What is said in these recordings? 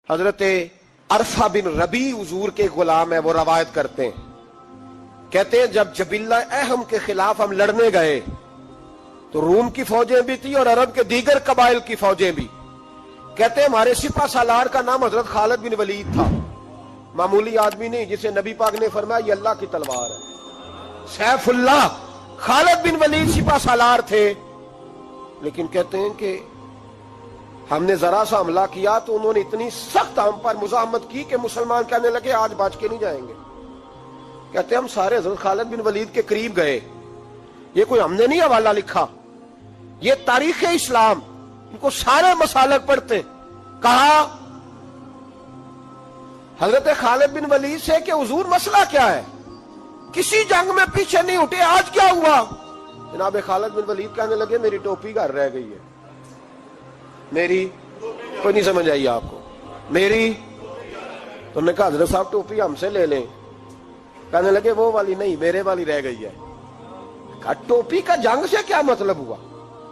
حضرت عرفہ بن ربی حضور کے غلام ہے، وہ روایت کرتے ہیں، کہتے ہیں جب جبلہ اہم کے خلاف ہم لڑنے گئے تو روم کی فوجیں بھی تھی اور عرب کے دیگر قبائل کی فوجیں بھی. کہتے ہیں ہمارے سپہ سالار کا نام حضرت خالد بن ولید تھا، معمولی آدمی نہیں جسے نبی پاک نے فرمایا یہ اللہ کی تلوار ہے. سیف اللہ خالد بن ولید سپہ سالار تھے، لیکن کہتے ہیں کہ ہم نے ذرا سا حملہ کیا تو انہوں نے اتنی سخت ہم پر مزاحمت کی کہ مسلمان کہنے لگے آج بچ کے نہیں جائیں گے. کہتے ہیں ہم سارے حضرت خالد بن ولید کے قریب گئے. یہ کوئی ہم نے نہیں حوالہ لکھا، یہ تاریخ اسلام، ان کو سارے مسالک پڑھتے. کہا حضرت خالد بن ولید سے کہ حضور مسئلہ کیا ہے، کسی جنگ میں پیچھے نہیں اٹھے، آج کیا ہوا؟ جناب خالد بن ولید کہنے لگے میری ٹوپی گھر رہ گئی ہے. میری کوئی نہیں سمجھ آئی آپ کو؟ میری تو نے کہا حضرت صاحب ٹوپی ہم سے لے لیں. کہنے لگے وہ والی نہیں، میرے والی رہ گئی ہے. کہا ٹوپی کا جنگ سے کیا مطلب ہوا،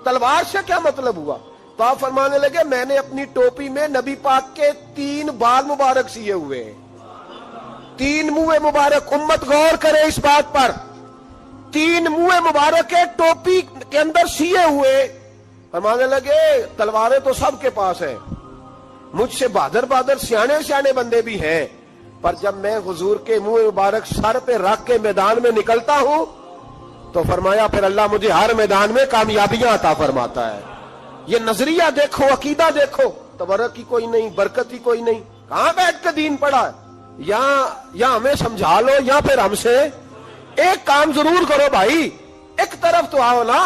تلوار سے کیا مطلب ہوا؟ تو آپ فرمانے لگے میں نے اپنی ٹوپی میں نبی پاک کے 3 بال مبارک سیے ہوئے ہیں، 3 منہ مبارک. امت غور کرے اس بات پر، 3 منہ مبارک کے ٹوپی کے اندر سیے ہوئے. فرمانے لگے تلواریں تو سب کے پاس ہیں، مجھ سے بہادر سیانے بندے بھی ہیں، پر جب میں حضور کے منہ مبارک سر پہ رکھ کے میدان میں نکلتا ہوں تو فرمایا پھر اللہ مجھے ہر میدان میں کامیابیاں عطا فرماتا ہے. یہ نظریہ دیکھو، عقیدہ دیکھو، تبرک ہی کوئی نہیں، برکت ہی کوئی نہیں. کہاں بیٹھ کے دین پڑھا ہے؟ یا ہمیں سمجھا لو یا پھر ہم سے ایک کام ضرور کرو بھائی، ایک طرف تو آؤ نا.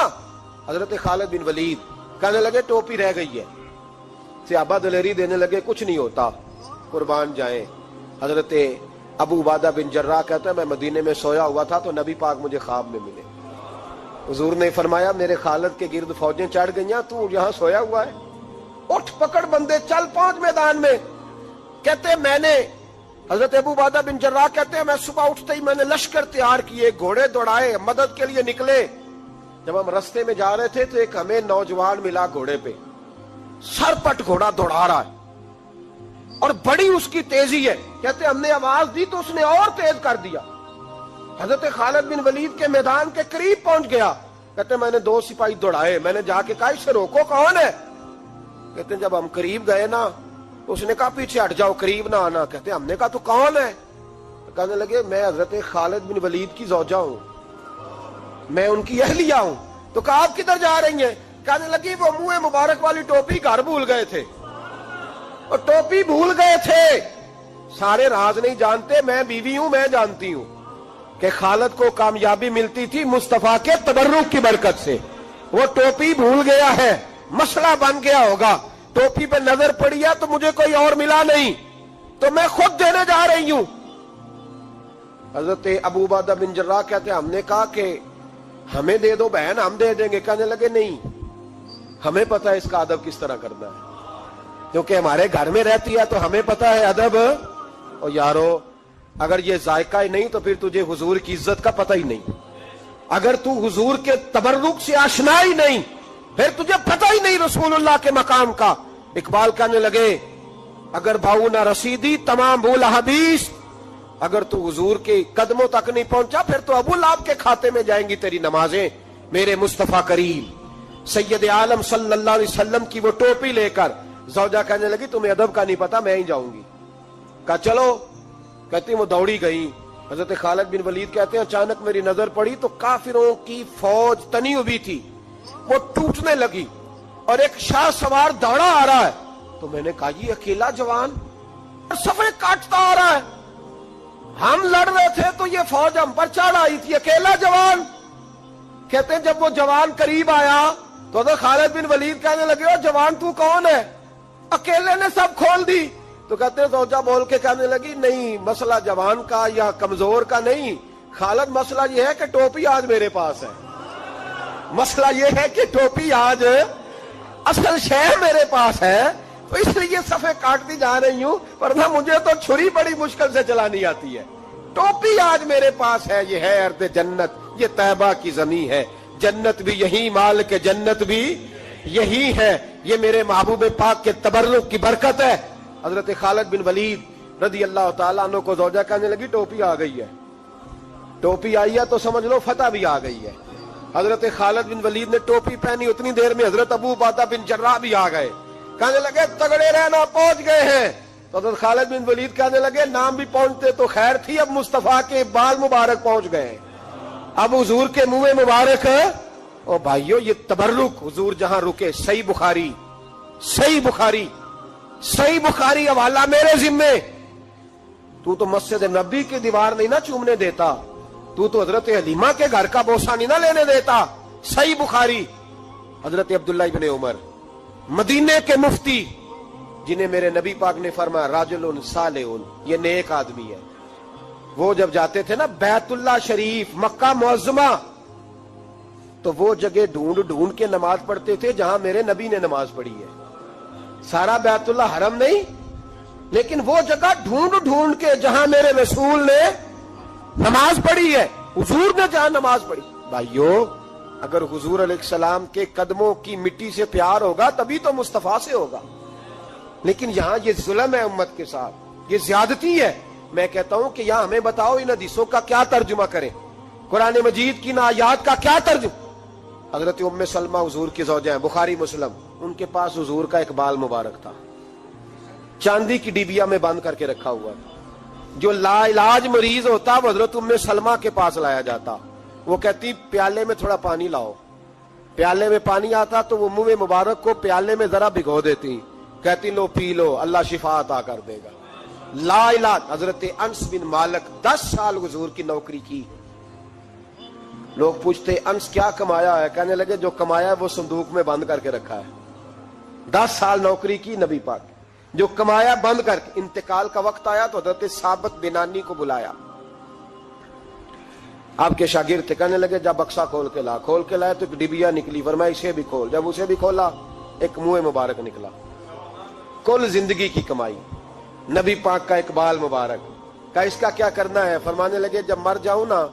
حضرت خالد بن ولید کہنے لگے ٹوپی رہ گئی ہے. صحابہ دلیری دینے لگے کچھ نہیں ہوتا، قربان جائیں. حضرت ابو عبادہ بن جراح کہتا ہے میں مدینے میں سویا ہوا تھا تو نبی پاک مجھے خواب میں ملے. حضور نے فرمایا میرے خالد کے گرد فوجیں چڑھ گئیں، تو یہاں سویا ہوا ہے، اٹھ پکڑ بندے چل پہنچ میدان میں. کہتے میں نے حضرت ابو عبادہ بن جراح کہتے ہیں میں صبح اٹھتے ہی میں نے لشکر تیار کیے، گھوڑے دوڑائے، مدد کے لیے نکلے. جب ہم رستے میں جا رہے تھے تو ایک ہمیں نوجوان ملا گھوڑے پہ، سر پٹ گھوڑا دوڑا رہا ہے اور بڑی اس کی تیزی ہے. کہتے ہم نے آواز دی تو اس نے اور تیز کر دیا. حضرت خالد بن ولید کے میدان کے قریب پہنچ گیا. کہتے میں نے 2 سپاہی دوڑائے، میں نے جا کے کہا اسے روکو، کون ہے؟ کہتے جب ہم قریب گئے نا تو اس نے کہا پیچھے ہٹ جاؤ، قریب نہ آنا. کہتے ہم نے کہا تو کون ہے؟ کہنے لگے میں حضرت خالد بن ولید کی زوجہ ہوں، میں ان کی اہلیہ ہوں. تو کہا آپ کدھر جا رہی ہیں؟ کہنے لگی وہ منہ مبارک والی ٹوپی گھر بھول گئے تھے، اور ٹوپی بھول گئے تھے. سارے راز نہیں جانتے، میں بیوی ہوں، میں جانتی ہوں کہ خالد کو کامیابی ملتی تھی مصطفیٰ کے تبرک کی برکت سے. وہ ٹوپی بھول گیا ہے، مسئلہ بن گیا ہوگا. ٹوپی پہ نظر پڑی ہے تو مجھے کوئی اور ملا نہیں تو میں خود دینے جا رہی ہوں. حضرت ابو عبادہ بن جراح کہتے ہیں ہم نے کہا کہ ہمیں دے دو بہن، ہم دے دیں گے. کہنے لگے نہیں، ہمیں پتا ہے اس کا ادب کس طرح کرنا ہے، کیونکہ ہمارے گھر میں رہتی ہے تو ہمیں پتا ہے ادب. اور یارو اگر یہ ذائقہ ہی نہیں تو پھر تجھے حضور کی عزت کا پتہ ہی نہیں. اگر تو حضور کے تبرک سے آشنا ہی نہیں پھر تجھے پتہ ہی نہیں رسول اللہ کے مقام کا. اقبال کہنے لگے اگر بھاؤ نہ رسیدی تمام بول حدیث، اگر تو حضور کے قدموں تک نہیں پہنچا پھر تو ابو لہب کے کھاتے میں جائیں گی تیری نمازیں. میرے مصطفیٰ کریم سید عالم صلی اللہ علیہ وسلم کی وہ ٹوپی لے کر زوجہ کہنے لگی تمہیں ادب کا نہیں پتا، میں ہی جاؤں گی. کہا چلو. کہتی وہ دوڑی گئی. حضرت خالد بن ولید کہتے ہیں اچانک میری نظر پڑی تو کافروں کی فوج تنی ہوئی تھی، وہ ٹوٹنے لگی اور ایک شاہ سوار دوڑا آ رہا ہے. تو میں نے کہا یہ اکیلا جوان صفیں کاٹتا آ رہا ہے، ہم لڑ رہے تھے تو یہ فوج ہم پر چڑھ آئی تھی، اکیلا جوان. کہتے ہیں جب وہ جوان قریب آیا تو حضرت خالد بن ولید کہنے لگے او جوان تو کون ہے، اکیلے نے سب کھول دی. تو کہتے ہیں زوجہ بول کے کہنے لگی نہیں مسئلہ جوان کا یا کمزور کا نہیں خالد، مسئلہ یہ ہے کہ ٹوپی آج میرے پاس ہے. مسئلہ یہ ہے کہ ٹوپی آج اصل شے میرے پاس ہے تو اس لیے صفیں کاٹتی جا رہی ہوں، ورنہ مجھے تو چھری بڑی مشکل سے چلانی آتی ہے. ٹوپی آج میرے پاس ہے. یہ ہے ارض جنت، یہ طیبہ کی زمین ہے، جنت بھی یہی، مال کے جنت بھی یہی ہے. یہ میرے محبوب پاک کے تبرک کی برکت ہے. حضرت خالد بن ولید رضی اللہ تعالیٰ عنہ کو زوجہ کہنے لگی ٹوپی آ گئی ہے، ٹوپی آئی ہے تو سمجھ لو فتح بھی آ گئی ہے۔ حضرت خالد بن ولید نے ٹوپی پہنی، اتنی دیر میں حضرت ابو عبیدہ بن جراح بھی آ گئے، کہنے لگے تگڑے رہنا، پہنچ گئے ہیں۔ تو حضرت خالد بن ولید کہنے لگے نام بھی پہنچتے تو خیر تھی، اب مصطفیٰ کے بال مبارک پہنچ گئے، اب حضور کے منہ مبارک۔ او بھائیو یہ تبرک حضور جہاں رکے، صحیح بخاری، صحیح بخاری، صحیح بخاری حوالہ میرے ذمے۔ تو مسجد نبی کی دیوار نہیں نہ چومنے دیتا، تو حضرت حلیمہ کے گھر کا بوسہ نہیں نہ لینے دیتا۔ صحیح بخاری۔ حضرت عبداللہ ابن عمر مدینے کے مفتی، جنہیں میرے نبی پاک نے فرمایا راجل صالح، یہ نیک آدمی ہے، وہ جب جاتے تھے نا بیت اللہ شریف مکہ معظمہ، تو وہ جگہ ڈھونڈ ڈھونڈ کے نماز پڑھتے تھے جہاں میرے نبی نے نماز پڑھی ہے۔ سارا بیت اللہ حرم نہیں، لیکن وہ جگہ ڈھونڈ ڈھونڈ کے جہاں میرے رسول نے نماز پڑھی ہے، حضور نے جہاں نماز پڑھی۔ بھائیو اگر حضور علیہ السلام کے قدموں کی مٹی سے پیار ہوگا تبھی تو مصطفیٰ سے ہوگا، لیکن یہاں یہ ظلم ہے امت کے ساتھ، یہ زیادتی ہے۔ میں کہتا ہوں کہ یہاں ہمیں بتاؤ ان حدیثوں کا کیا ترجمہ کریں، قرآن مجید کی ان آیات کا کیا ترجمہ۔ حضرت ام سلمہ حضور کی زوجہ ہیں، بخاری مسلم، ان کے پاس حضور کا ایک بال مبارک تھا، چاندی کی ڈیبیا میں بند کر کے رکھا ہوا تھا۔ جو لا علاج مریض ہوتا وہ حضرت ام سلمہ کے پاس لایا جاتا، وہ کہتی پیالے میں تھوڑا پانی لاؤ، پیالے میں پانی آتا تو وہ منہ مبارک کو پیالے میں ذرا بھگو دیتی، کہتی لو پی لو، اللہ شفا عطا کر دے گا۔ لا علاج۔ حضرت انس بن مالک 10 سال حضور کی نوکری کی۔ لوگ پوچھتے انس کیا کمایا ہے، کہنے لگے جو کمایا ہے وہ صندوق میں بند کر کے رکھا ہے۔ 10 سال نوکری کی نبی پاک، جو کمایا بند کر کے، انتقال کا وقت آیا تو حضرت ثابت بنانی کو بلایا، آپ کے شاگرد تھے، کہنے لگے جب بکسا کھول کے لا، کھول کے لائے تو ایک ڈبیا نکلی، فرمایا اسے بھی کھول، جب اسے بھی کھولا ایک منہ مبارک نکلا۔ کل زندگی کی کمائی، نبی پاک کا اقبال مبارک، کہا اس کا کیا کرنا ہے؟ فرمانے لگے جب مر جاؤں نا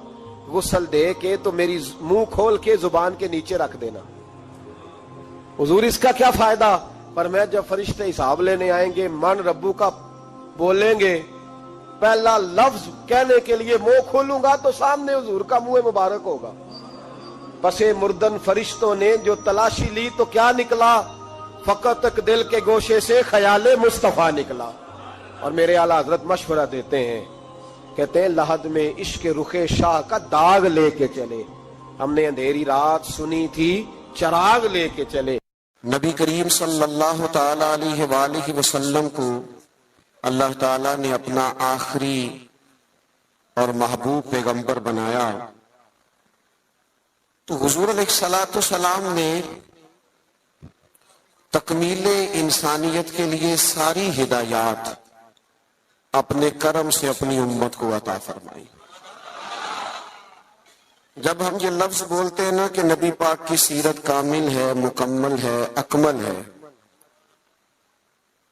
غسل دے کے تو میری منہ کھول کے زبان کے نیچے رکھ دینا۔ حضور اس کا کیا فائدہ؟ پر میں جب فرشتے حساب لینے آئیں گے من ربو کا بولیں گے، پہلا لفظ کہنے کے لیے منہ کھولوں گا تو سامنے حضور کا منہ مبارک ہوگا۔ پسے مردن فرشتوں نے جو تلاشی لی تو کیا نکلا؟ فقط ایک دل کے گوشے سے خیال مصطفیٰ نکلا۔ اور میرے اعلیٰ حضرت مشورہ دیتے ہیں، کہتے ہیں لحد میں عشق رخ شاہ کا داغ لے کے چلے، ہم نے اندھیری رات سنی تھی چراغ لے کے چلے۔ نبی کریم صلی اللہ تعالی علیہ وآلہ وسلم کو اللہ تعالیٰ نے اپنا آخری اور محبوب پیغمبر بنایا، تو حضور علیہ السلام نے تکمیل انسانیت کے لیے ساری ہدایات اپنے کرم سے اپنی امت کو عطا فرمائی۔ جب ہم یہ لفظ بولتے ہیں نا کہ نبی پاک کی سیرت کامل ہے، مکمل ہے، اکمل ہے،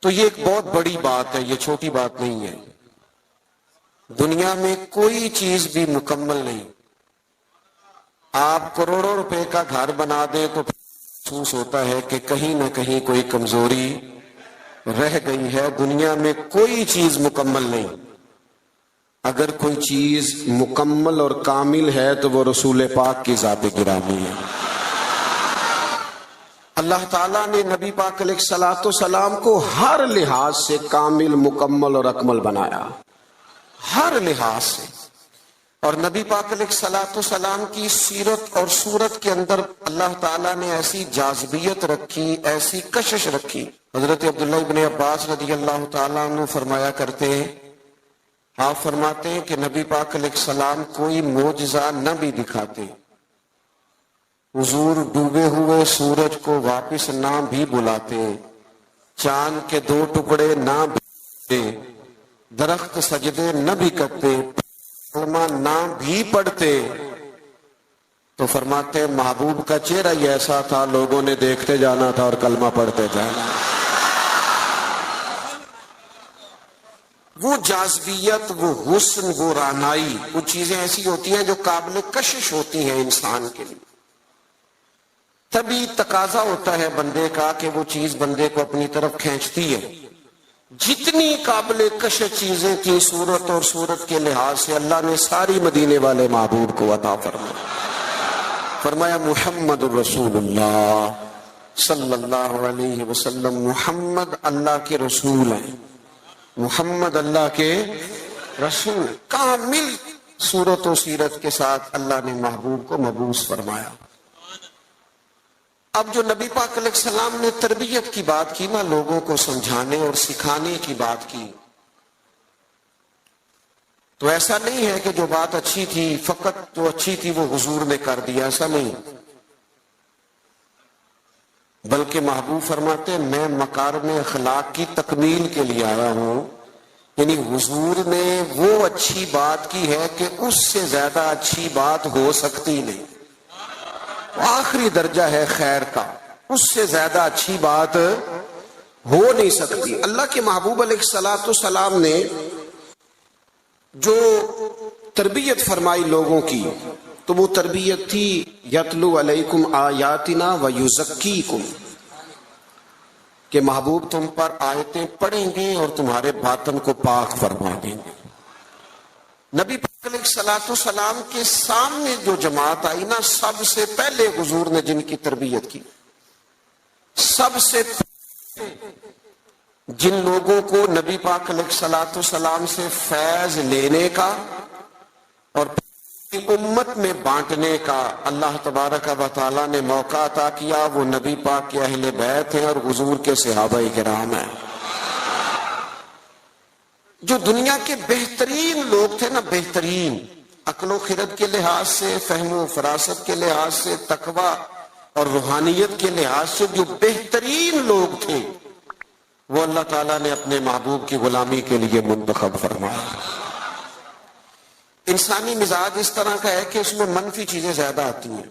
تو یہ ایک بہت بڑی بات ہے، یہ چھوٹی بات نہیں ہے۔ دنیا میں کوئی چیز بھی مکمل نہیں، آپ کروڑوں روپے کا گھر بنا دیں تو محسوس ہوتا ہے کہ کہیں نہ کہیں کوئی کمزوری رہ گئی ہے۔ دنیا میں کوئی چیز مکمل نہیں، اگر کوئی چیز مکمل اور کامل ہے تو وہ رسول پاک کی ذات گرامی ہے۔ اللہ تعالیٰ نے نبی پاک علیہ السلام کو ہر لحاظ سے کامل، مکمل اور اکمل بنایا، ہر لحاظ سے۔ اور نبی پاک علیہ السلام کی سیرت اور صورت کے اندر اللہ تعالیٰ نے ایسی جاذبیت رکھی، ایسی کشش رکھی۔ حضرت عبداللہ ابن عباس رضی اللہ تعالیٰ عنہ فرمایا کرتے ہیں، آپ فرماتے ہیں کہ نبی پاک علیہ السلام کوئی معجزہ نہ بھی دکھاتے، حضور ڈوبے ہوئے سورج کو واپس نہ بھی بلاتے، چاند کے 2 ٹکڑے نہ بھی، درخت سجدے نہ بھی کرتے، کلمہ نہ بھی پڑھتے، تو فرماتے محبوب کا چہرہ ہی ایسا تھا، لوگوں نے دیکھتے جانا تھا اور کلمہ پڑھتے جانا۔ وہ جاذبیت، وہ حسن، وہ رعنائی، وہ چیزیں ایسی ہوتی ہیں جو قابل کشش ہوتی ہیں انسان کے لیے۔ تبھی تقاضا ہوتا ہے بندے کا کہ وہ چیز بندے کو اپنی طرف کھینچتی ہے۔ جتنی قابل کشش چیزیں تھیں صورت اور صورت کے لحاظ سے اللہ نے ساری مدینے والے محبوب کو عطا فرمایا محمد الرسول اللہ صلی اللہ علیہ وسلم، محمد اللہ کے رسول ہیں، محمد اللہ کے رسول، کامل صورت و سیرت کے ساتھ اللہ نے محبوب کو مبعوث فرمایا۔ اب جو نبی پاک علیہ السلام نے تربیت کی بات کی نا، لوگوں کو سمجھانے اور سکھانے کی بات کی، تو ایسا نہیں ہے کہ جو بات اچھی تھی فقط جو اچھی تھی وہ حضور نے کر دیا، ایسا نہیں، بلکہ محبوب فرماتے ہیں میں مکارم اخلاق کی تکمیل کے لیے آیا ہوں، یعنی حضور نے وہ اچھی بات کی ہے کہ اس سے زیادہ اچھی بات ہو سکتی نہیں، آخری درجہ ہے خیر کا، اس سے زیادہ اچھی بات ہو نہیں سکتی۔ اللہ کے محبوب علیہ السلام نے جو تربیت فرمائی لوگوں کی، تو وہ تربیت تھی یتلو علیکم آیاتنا ویزکیکم، کہ محبوب تم پر آیتیں پڑھیں گے اور تمہارے باطن کو پاک فرما دیں گے۔ نبی پاک علیہ السلام کے سامنے جو جماعت آئی نا، سب سے پہلے حضور نے جن کی تربیت کی، سب سے جن لوگوں کو نبی پاک علیہ السلام سے فیض لینے کا اور امت میں بانٹنے کا اللہ تبارک و تعالیٰ نے موقع عطا کیا، وہ نبی پاک کے اہل بیت ہیں اور حضور کے صحابہ کرام ہیں۔ جو دنیا کے بہترین لوگ تھے نا، بہترین عقل و خرد کے لحاظ سے، فہم و فراست کے لحاظ سے، تقوی اور روحانیت کے لحاظ سے جو بہترین لوگ تھے، وہ اللہ تعالیٰ نے اپنے محبوب کی غلامی کے لیے منتخب فرمایا۔ انسانی مزاج اس طرح کا ہے کہ اس میں منفی چیزیں زیادہ آتی ہیں،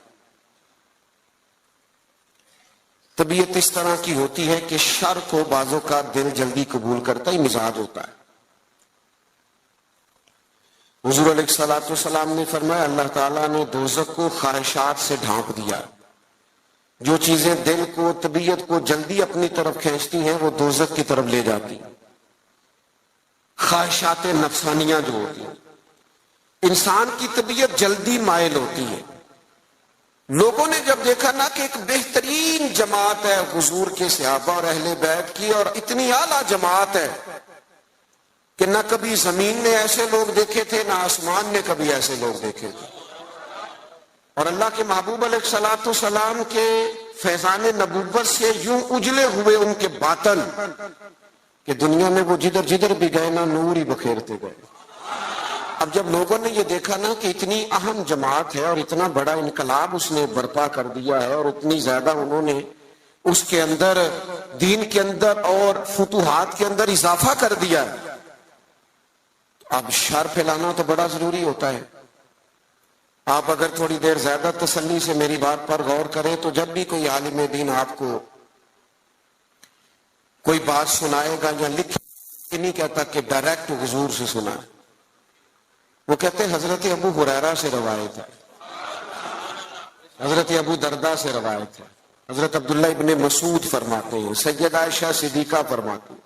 طبیعت اس طرح کی ہوتی ہے کہ شر کو بعضوں کا دل جلدی قبول کرتا ہی مزاج ہوتا ہے۔ حضور علیہ السلام نے فرمایا اللہ تعالیٰ نے دوزخ کو خواہشات سے ڈھانپ دیا، جو چیزیں دل کو طبیعت کو جلدی اپنی طرف کھینچتی ہیں وہ دوزخ کی طرف لے جاتی ہیں، خواہشات نفسانیہ جو ہوتی ہیں۔ انسان کی طبیعت جلدی مائل ہوتی ہے۔ لوگوں نے جب دیکھا نا کہ ایک بہترین جماعت ہے حضور کے صحابہ اور اہل بیت کی، اور اتنی اعلیٰ جماعت ہے کہ نہ کبھی زمین نے ایسے لوگ دیکھے تھے، نہ آسمان نے کبھی ایسے لوگ دیکھے تھے، اور اللہ کے محبوب علیہ السلام کے فیضان نبوت سے یوں اجلے ہوئے ان کے باطن کہ دنیا میں وہ جدھر جدھر بھی گئے نا نور ہی بکھیرتے گئے۔ اب جب لوگوں نے یہ دیکھا نا کہ اتنی اہم جماعت ہے اور اتنا بڑا انقلاب اس نے برپا کر دیا ہے، اور اتنی زیادہ انہوں نے اس کے اندر دین کے اندر اور فتوحات کے اندر اضافہ کر دیا ہے، اب شر پھیلانا تو بڑا ضروری ہوتا ہے۔ آپ اگر تھوڑی دیر زیادہ تسلی سے میری بات پر غور کریں تو جب بھی کوئی عالم دین آپ کو کوئی بات سنائے گا یا لکھے، نہیں کہتا کہ ڈائریکٹ حضور سے سنا ہے، وہ کہتے ہیں حضرت ابو ہریرہ سے روایت ہے، حضرت ابو دردہ سے روایت ہے، حضرت عبداللہ ابن مسعود فرماتے ہیں، سیدہ عائشہ صدیقہ فرماتے ہیں،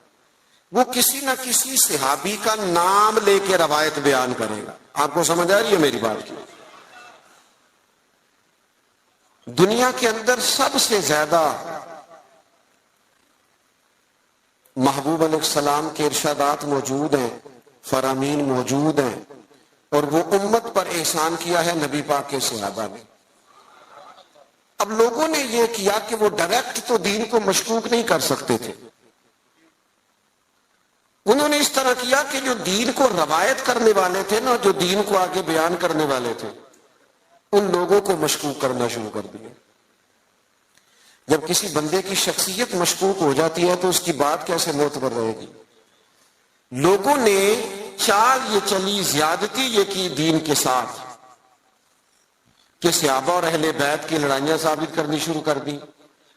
وہ کسی نہ کسی صحابی کا نام لے کے روایت بیان کرے گا۔ آپ کو سمجھ آ رہی ہے میری بات کی؟ دنیا کے اندر سب سے زیادہ محبوب علیہ السلام کے ارشادات موجود ہیں، فرامین موجود ہیں، اور وہ امت پر احسان کیا ہے نبی پاک کے صحابہ نے۔ اب لوگوں نے یہ کیا کہ وہ ڈائریکٹ تو دین کو مشکوک نہیں کر سکتے تھے، انہوں نے اس طرح کیا کہ جو دین کو روایت کرنے والے تھے نا، جو دین کو آگے بیان کرنے والے تھے، ان لوگوں کو مشکوک کرنا شروع کر دیا۔ جب کسی بندے کی شخصیت مشکوک ہو جاتی ہے تو اس کی بات کیسے معتبر رہے گی؟ لوگوں نے چال یہ چلی، زیادتی یہ کی دین کے ساتھ کہ صحابہ اور اہل بیت کی لڑائیاں ثابت کرنی شروع کر دی،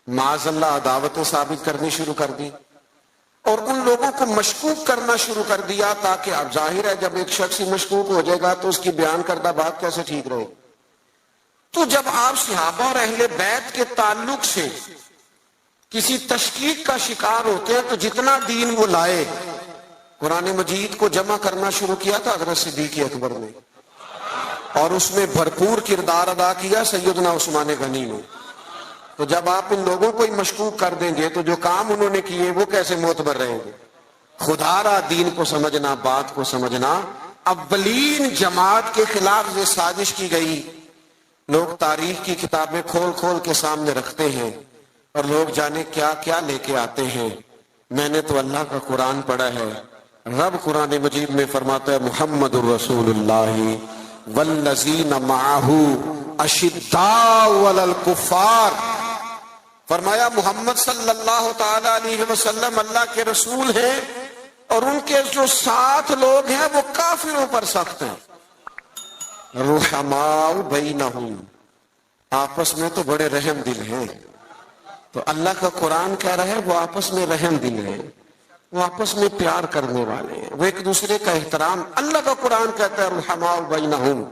معاذ اللہ عداوتیں ثابت کرنی شروع کر دی، اور ان لوگوں کو مشکوک کرنا شروع کر دیا، تاکہ اب ظاہر ہے جب ایک شخص ہی مشکوک ہو جائے گا تو اس کی بیان کردہ بات کیسے ٹھیک رہے۔ تو جب آپ صحابہ اور اہل بیت کے تعلق سے کسی تشکیک کا شکار ہوتے ہیں تو جتنا دین وہ لائے، قرآن مجید کو جمع کرنا شروع کیا تھا حضرت صدیق اکبر نے، اور اس میں بھرپور کردار ادا کیا سیدنا عثمان غنی نے. تو جب آپ ان لوگوں کو ہی مشکوک کر دیں گے تو جو کام انہوں نے کیے وہ کیسے معتبر رہیں گے؟ خدا را دین کو سمجھنا، بات کو سمجھنا. اولین جماعت کے خلاف یہ سازش کی گئی. لوگ تاریخ کی کتابیں کھول کھول کے سامنے رکھتے ہیں اور لوگ جانے کیا کیا لے کے آتے ہیں. میں نے تو اللہ کا قرآن پڑھا ہے. رب قرآن مجید میں فرماتا ہے محمد الرسول اللہ والذین معہ اشداء علی الکفار. فرمایا محمد صلی اللہ تعالی علیہ وسلم اللہ کے رسول ہیں اور ان کے جو ساتھ لوگ ہیں وہ کافروں پر سخت ہیں. رحماء بینہم، آپس میں تو بڑے رحم دل ہیں. تو اللہ کا قرآن کہہ رہا ہے وہ آپس میں رحم دل ہیں، وہ آپس میں پیار کرنے والے ہیں، وہ ایک دوسرے کا احترام. اللہ کا قرآن کہتا ہے رحماء بینہم.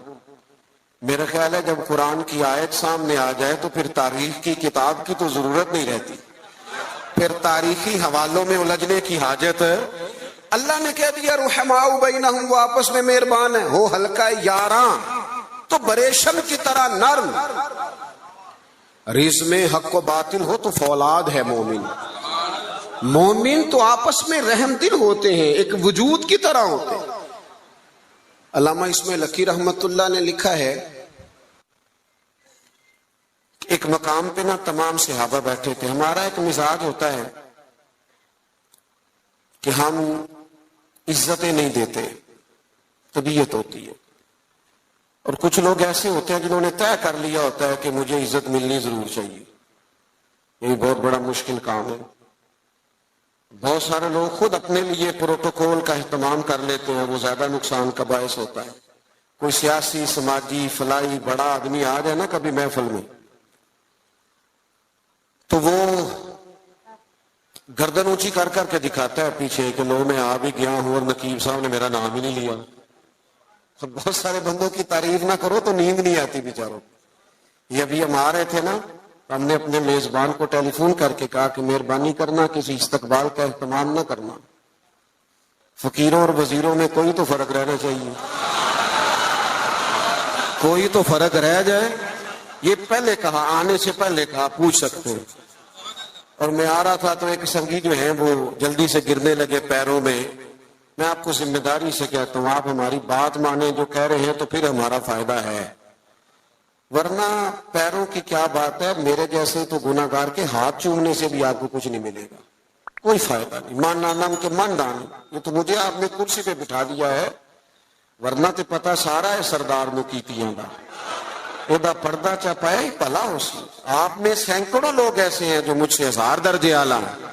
میرا خیال ہے جب قرآن کی آیت سامنے آ جائے تو پھر تاریخ کی کتاب کی تو ضرورت نہیں رہتی، پھر تاریخی حوالوں میں الجھنے کی حاجت. اللہ نے کہہ دیا رحماء بینہم، وہ آپس میں مہربان ہیں. ہو ہلکا یاراں تو بریشم کی طرح نرم. رز میں حق و باطل ہو تو فولاد ہے مومن. مومن تو آپس میں رحم دل ہوتے ہیں، ایک وجود کی طرح ہوتے ہیں. علامہ اسماعیل لکی رحمت اللہ نے لکھا ہے ایک مقام پہ نا تمام صحابہ بیٹھے تھے. ہمارا ایک مزاج ہوتا ہے کہ ہم عزتیں نہیں دیتے، طبیعت ہوتی ہے. اور کچھ لوگ ایسے ہوتے ہیں جنہوں نے طے کر لیا ہوتا ہے کہ مجھے عزت ملنی ضرور چاہیے. یہ بہت بڑا مشکل کام ہے. بہت سارے لوگ خود اپنے لیے پروٹوکول کا اہتمام کر لیتے ہیں، وہ زیادہ نقصان کا باعث ہوتا ہے. کوئی سیاسی سماجی فلاحی بڑا آدمی آ جائے نا کبھی محفل میں تو وہ گردن اونچی کر کر کے دکھاتا ہے پیچھے کہ لو میں آ بھی گیا ہوں اور نقیب صاحب نے میرا نام ہی نہیں لیا. بہت سارے بندوں کی تعریف نہ کرو تو نیند نہیں آتی بیچاروں. یہ ابھی ہم آ رہے تھے نا، ہم نے اپنے میزبان کو ٹیلی فون کر کے کہا کہ مہربانی کرنا کسی استقبال کا اہتمام نہ کرنا. فقیروں اور وزیروں میں کوئی تو فرق رہنا چاہیے، کوئی تو فرق رہ جائے. یہ پہلے کہا، آنے سے پہلے کہا، پوچھ سکتے ہیں. اور میں آ رہا تھا تو ایک سنگی جو ہیں وہ جلدی سے گرنے لگے پیروں میں. میں آپ کو ذمہ داری سے کہتا ہوں آپ ہماری بات مانیں، جو کہہ رہے ہیں تو پھر ہمارا فائدہ ہے، ورنہ پیروں کی کیا بات ہے. میرے جیسے تو گناہگار کے ہاتھ چومنے سے بھی آپ کو کچھ نہیں ملے گا، کوئی فائدہ نہیں. مان نام کے من ڈان، یہ تو مجھے آپ نے کرسی پہ بٹھا دیا ہے، ورنہ تو پتہ سارا ہے سردار نو کیتیاں دا ادا پردہ چپائے ہی پلا ہو سی. آپ میں سینکڑوں لوگ ایسے ہیں جو مجھ سے 1000 درجے اعلیٰ ہیں.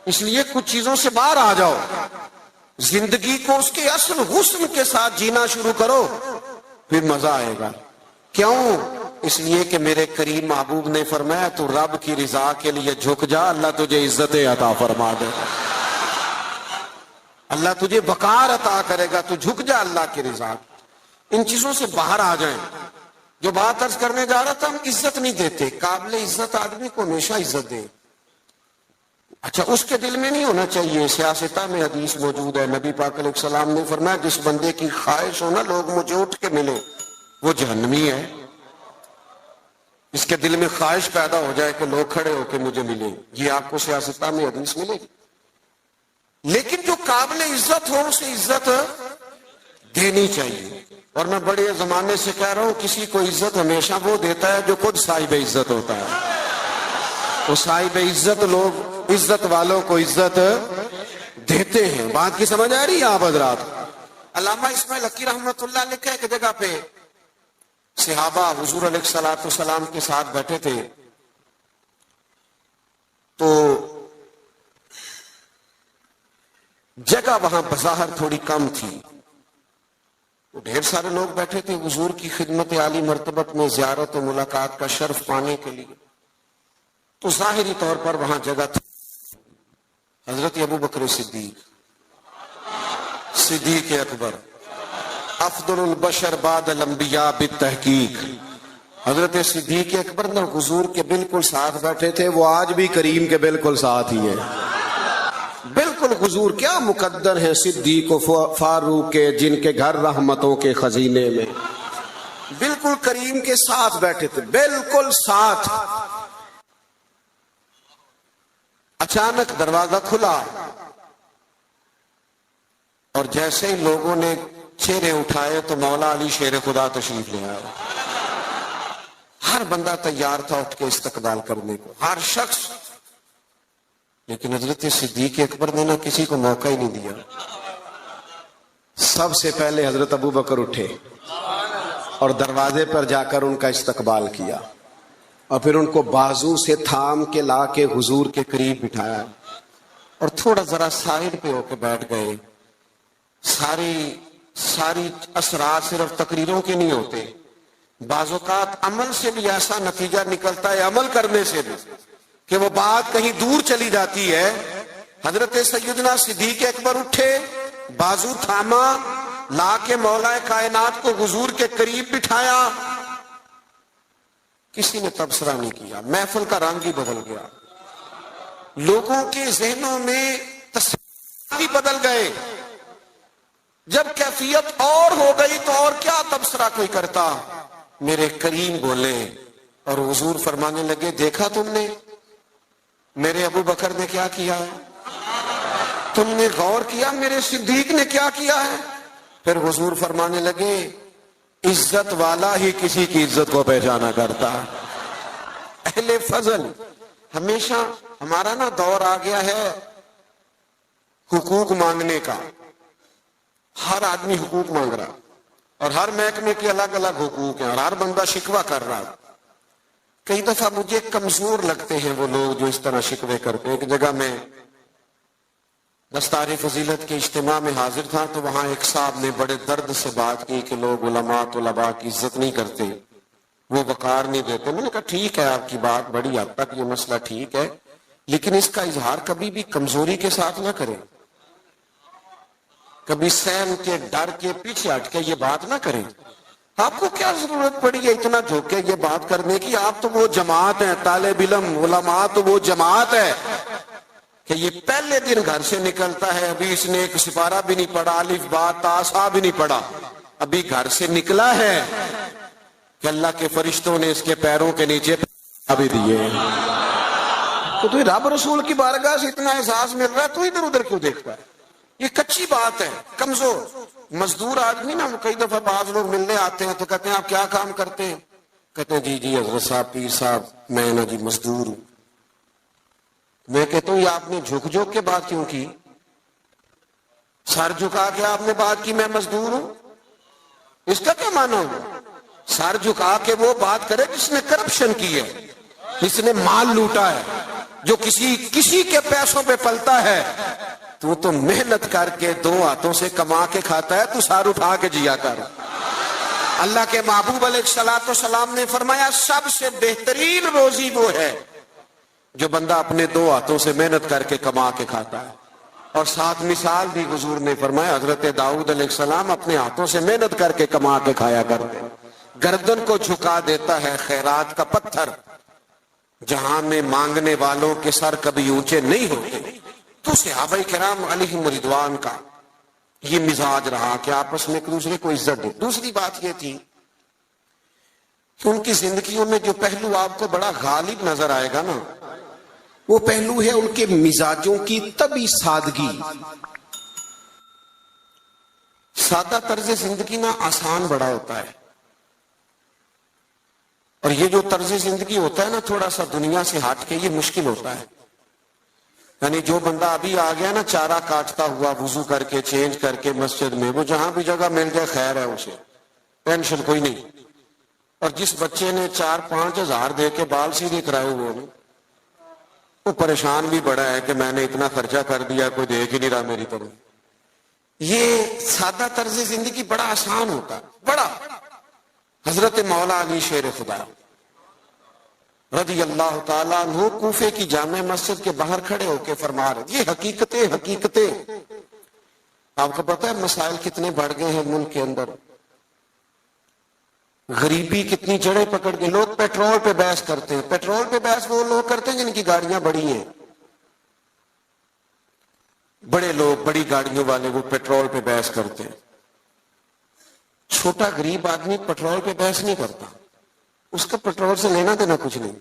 اس لیے کچھ چیزوں سے باہر آ جاؤ، زندگی کو اس کے اصل حسن کے ساتھ جینا شروع کرو، پھر مزہ آئے گا. کیوں؟ اس لیے کہ میرے کریم محبوب نے فرمایا تو رب کی رضا کے لیے جھک جا، اللہ تجھے عزت عطا فرما دے، اللہ تجھے وقار عطا کرے گا. تو جھک جا اللہ کی رضا. ان چیزوں سے باہر آ جائیں. جو بات عرض کرنے جا رہا تھا، ہم عزت نہیں دیتے. قابل عزت آدمی کو ہمیشہ عزت دیں. اچھا، اس کے دل میں نہیں ہونا چاہیے. سیاستہ میں حدیث موجود ہے، نبی پاک علیہ السلام نے فرمایا جس بندے کی خواہش ہو نا لوگ مجھے اٹھ کے ملے، وہ جہنمی ہے. اس کے دل میں خواہش پیدا ہو جائے کہ لوگ کھڑے ہو کے مجھے ملیں، یہ آپ کو سیاستہ میں حدیث ملے گی. لیکن جو قابل عزت ہو اسے عزت دینی چاہیے. اور میں بڑے زمانے سے کہہ رہا ہوں کسی کو عزت ہمیشہ وہ دیتا ہے جو خود صاحب عزت ہوتا ہے. وہ صاحب عزت لوگ عزت والوں کو عزت دیتے ہیں. بات کی سمجھ آ رہی ہے آپ حضرات؟ علامہ اسماعیل لکی رحمت اللہ نے کہا ایک جگہ پہ صحابہ حضور علیہ الصلوۃ والسلام کے ساتھ بیٹھے تھے تو جگہ وہاں بظاہر تھوڑی کم تھی. ڈھیر سارے لوگ بیٹھے تھے حضور کی خدمت عالی مرتبت میں زیارت و ملاقات کا شرف پانے کے لیے. تو ظاہری طور پر وہاں جگہ تھی. حضرت ابو بکر صدیق اکبر افضل البشر بعد الانبیاء بالتحقیق، حضرت صدیق اکبر نے حضور کے بالکل ساتھ بیٹھے تھے، وہ آج بھی کریم کے بالکل ساتھ ہی ہیں، بالکل حضور کیا مقدر ہیں صدیق و فاروق کے، جن کے گھر رحمتوں کے خزینے میں، بالکل کریم کے ساتھ بیٹھے تھے، بالکل ساتھ۔ اچانک دروازہ کھلا اور جیسے ہی لوگوں نے چہرے اٹھائے تو مولا علی شیر خدا تشریف لے آئے۔ ہر بندہ تیار تھا اٹھ کے استقبال کرنے کو، ہر شخص، لیکن حضرت صدیق اکبر نے نہ کسی کو موقع ہی نہیں دیا۔ سب سے پہلے حضرت ابو بکر اٹھے اور دروازے پر جا کر ان کا استقبال کیا، اور پھر ان کو بازو سے تھام کے لا کے حضور کے قریب بٹھایا اور تھوڑا ذرا سائڈ پہ ہو کے بیٹھ گئے۔ ساری اثرات صرف تقریروں کے نہیں ہوتے، بعض اوقات عمل سے بھی ایسا نتیجہ نکلتا ہے، عمل کرنے سے بھی، کہ وہ بات کہیں دور چلی جاتی ہے۔ حضرت سیدنا صدیق اکبر اٹھے، بازو تھاما، لا کے مولا کائنات کو حضور کے قریب بٹھایا۔ کسی نے تبصرہ نہیں کیا، محفل کا رنگ ہی بدل گیا، لوگوں کے ذہنوں میں تصور ہی بدل گئے۔ جب کیفیت اور ہو گئی تو اور کیا تبصرہ کوئی کرتا۔ میرے کریم بولے اور حضور فرمانے لگے، دیکھا تم نے میرے ابو بکر نے کیا کیا ہے؟ تم نے غور کیا میرے صدیق نے کیا کیا ہے؟ پھر حضور فرمانے لگے، عزت والا ہی کسی کی عزت کو پہچانا کرتا۔ اہل فضل ہمیشہ، ہمارا نا دور آ گیا ہے حقوق مانگنے کا، ہر آدمی حقوق مانگ رہا، اور ہر محکمے کے الگ الگ حقوق ہیں، اور ہر بندہ شکوہ کر رہا۔ کئی دفعہ مجھے کمزور لگتے ہیں وہ لوگ جو اس طرح شکوے کرتے ہیں۔ ایک جگہ میں دستار فضیلت کے اجتماع میں حاضر تھا تو وہاں ایک صاحب نے بڑے درد سے بات کی کہ لوگ علماء طلباء کی عزت نہیں کرتے، وہ وقار نہیں دیتے۔ میں نے کہا ٹھیک ہے، آپ کی بات بڑی حد تک یہ مسئلہ ٹھیک ہے، لیکن اس کا اظہار کبھی بھی کمزوری کے ساتھ نہ کریں، کبھی سہم کے ڈر کے پیچھے ہٹ کے یہ بات نہ کریں۔ آپ کو کیا ضرورت پڑی ہے اتنا جھوک کے یہ بات کرنے کی؟ آپ تو وہ جماعت ہیں، طالب علم علماء تو وہ جماعت ہے کہ یہ پہلے دن گھر سے نکلتا ہے، ابھی اس نے ایک سپارہ بھی نہیں پڑھا، الف با تا سا بھی نہیں پڑھا، ابھی گھر سے نکلا ہے کہ اللہ کے فرشتوں نے اس کے پیروں کے نیچے بھی دیے۔ تو رب رسول کی بارگاہ سے اتنا احساس مل رہا ہے تو ادھر ادھر کیوں دیکھتا ہے؟ یہ کچی بات ہے، کمزور مزدور آدمی نا، کئی دفعہ بعض لوگ ملنے آتے ہیں تو کہتے ہیں آپ کیا کام کرتے ہیں؟ کہتے ہیں جی حضرت صاحب، پیر صاحب، میں نا جی مزدور ہوں۔ میں کہتا ہوں یہ آپ نے جھک جھک کے بات کیوں کی؟ سر جھکا کے آپ نے بات کی میں مزدور ہوں، اس کا کیا معنی ہوگا؟ سر جھکا کے وہ بات کرے جس نے کرپشن کی ہے، جس نے مال لوٹا ہے، جو کسی کے پیسوں پہ پلتا ہے۔ تو محنت کر کے دو ہاتھوں سے کما کے کھاتا ہے، تو سر اٹھا کے جیا کر۔ اللہ کے محبوب علیہ الصلوۃ والسلام نے فرمایا سب سے بہترین روزی وہ ہے جو بندہ اپنے دو ہاتھوں سے محنت کر کے کما کے کھاتا ہے۔ اور ساتھ مثال بھی حضور نے فرمایا، حضرت داؤد علیہ السلام اپنے ہاتھوں سے محنت کر کے کما کے کھایا کرتے۔ گردن کو جھکا دیتا ہے خیرات کا پتھر، جہاں میں مانگنے والوں کے سر کبھی اونچے نہیں ہوتے۔ تو صحابہ کرام علیہم رضوان کا یہ مزاج رہا کہ آپس میں ایک دوسرے کو عزت دے۔ دوسری بات یہ تھی کہ ان کی زندگیوں میں جو پہلو آپ کو بڑا غالب نظر آئے گا نا، وہ پہلو ہے ان کے مزاجوں کی طبی سادگی۔ سادہ طرز زندگی نا آسان بڑا ہوتا ہے، اور یہ جو طرز زندگی ہوتا ہے نا تھوڑا سا دنیا سے ہٹ کے، یہ مشکل ہوتا ہے۔ یعنی جو بندہ ابھی آ گیا نا چارہ کاٹتا ہوا وضو کر کے چینج کر کے مسجد میں، وہ جہاں بھی جگہ مل جائے خیر ہے، اسے ٹینشن کوئی نہیں۔ اور جس بچے نے 4-5 ہزار دے کے بال سیدھے کرائے ہوئے ہیں، وہ پریشان بھی بڑا ہے کہ میں نے اتنا خرچہ کر دیا، کوئی دیکھ ہی نہیں رہا میری طرف۔ یہ سادہ طرز زندگی بڑا آسان ہوتا ہے، بڑا۔ حضرت مولا علی شیر خدا رضی اللہ تعالیٰ عنہ کوفے کی جامع مسجد کے باہر کھڑے ہو کے فرما رہے، یہ حقیقتیں آپ کو پتا ہے مسائل کتنے بڑھ گئے ہیں ملک کے اندر۔ غریبی کتنی جڑیں پکڑ کے لوگ پیٹرول پہ بحث کرتے ہیں. پیٹرول پہ بحث وہ لوگ کرتے ہیں جن کی گاڑیاں بڑی ہیں. بڑے لوگ بڑی گاڑیوں والے وہ پیٹرول پہ بحث کرتے ہیں. چھوٹا غریب آدمی پیٹرول پہ بحث نہیں کرتا, اس کا پیٹرول سے لینا دینا کچھ نہیں.